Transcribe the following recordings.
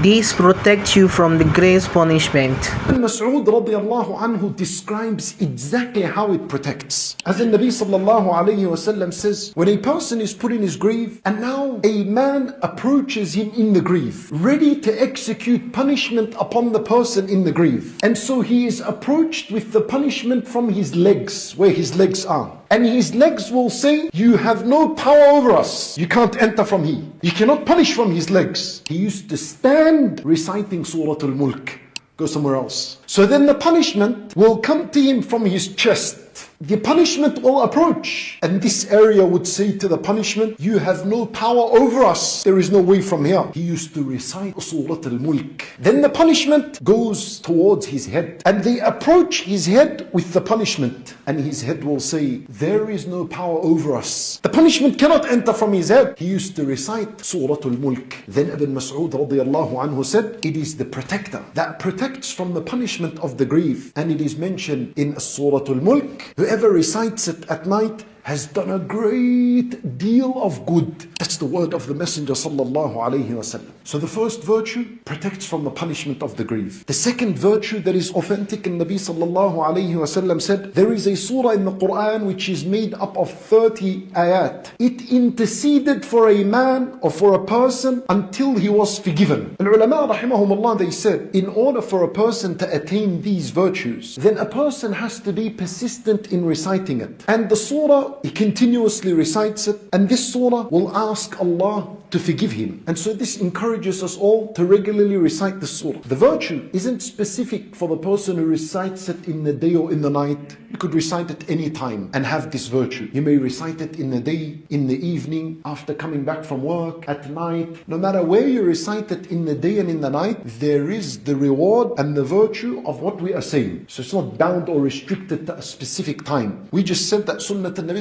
These protect you from the greatest punishment. Mas'ud radiallahu anhu describes exactly how it protects. As the Nabi sallallahu alayhi wasallam says, when a person is put in his grave and now a man approaches him in the grave, ready to execute punishment upon the person in the grave. And so he is approached with the punishment from his legs, where his legs are. And his legs will say, you have no power over us. You can't enter from here. You cannot punish from his legs. He used to stand reciting Surah Al-Mulk. Go somewhere else. So then the punishment will come to him from his chest. The punishment will approach, and this area would say to the punishment, you have no power over us. There is no way from here. He used to recite Surah Al-Mulk. Then the punishment goes towards his head, and they approach his head with the punishment, and his head will say, there is no power over us. The punishment cannot enter from his head. He used to recite Surah Al-Mulk. Then Ibn Mas'ud radiallahu anhu said, it is the protector that protects from the punishment of the grave. And it is mentioned in Surah Al-Mulk, whoever recites it at night has done a great deal of good. That's the word of the Messenger sallallahu alayhi wasallam. So the first virtue protects from the punishment of the grave. The second virtue that is authentic in Nabi sallallahu alayhi wasallam said, there is a surah in the Quran which is made up of 30 ayat. It interceded for a man or for a person until he was forgiven. Al-ulama rahimahumullah, they said, in order for a person to attain these virtues, then a person has to be persistent in reciting it. And the surah, he continuously recites it, and this surah will ask Allah to forgive him. And so this encourages us all to regularly recite the surah. The virtue isn't specific for the person who recites it in the day or in the night. You could recite it any time and have this virtue. You may recite it in the day, in the evening, after coming back from work, at night. No matter where you recite it in the day and in the night, there is the reward and the virtue of what we are saying. So it's not bound or restricted to a specific time. We just said that Sunnah al-Nabi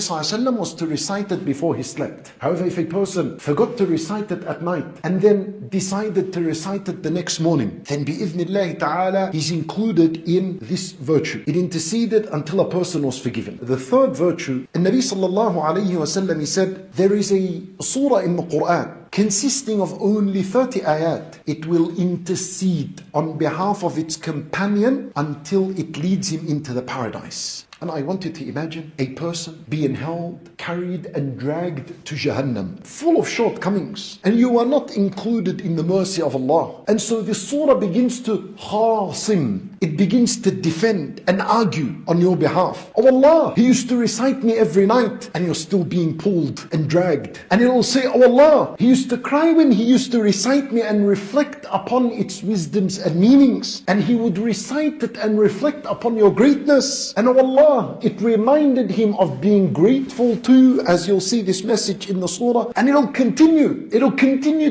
was to recite it before he slept. However, if a person forgot to recite it at night and then decided to recite it the next morning, then bi'idhnillahi ta'ala, he's included in this virtue. It interceded until a person was forgiven. The third virtue, the Nabi sallallahu alayhi wasallam, he said, there is a surah in the Quran consisting of only 30 ayat. It will intercede on behalf of its companion until it leads him into the paradise. And I want you to imagine a person being held, carried and dragged to Jahannam, full of shortcomings, and you are not included in the mercy of Allah. And so this surah begins to khasim. It begins to defend and argue on your behalf. Oh Allah, He used to recite me every night, and you're still being pulled and dragged. And it will say, oh Allah, He used to cry when He used to recite me and reflect upon its wisdoms and meanings. And He would recite it and reflect upon your greatness. And oh Allah, it reminded him of being grateful to, as you'll see this message in the surah, and it'll continue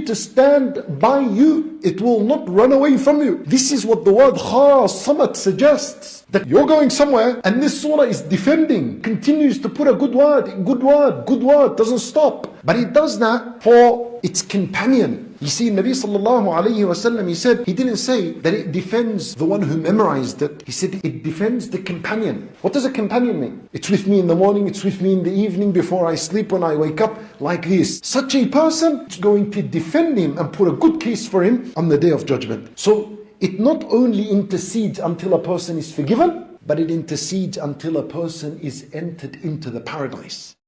to stand by you. It will not run away from you. This is what the word khasamat suggests, that you're going somewhere and this surah is defending, continues to put a good word, doesn't stop. But it does that for its companion. You see, Nabi sallallahu alayhi wasallam, he said, he didn't say that it defends the one who memorized it. He said it defends the companion. What does a companion mean? It's with me in the morning, it's with me in the evening, before I sleep, when I wake up, like this. Such a person is going to defend him and put a good case for him on the day of judgment. So it not only intercedes until a person is forgiven, but it intercedes until a person is entered into the paradise.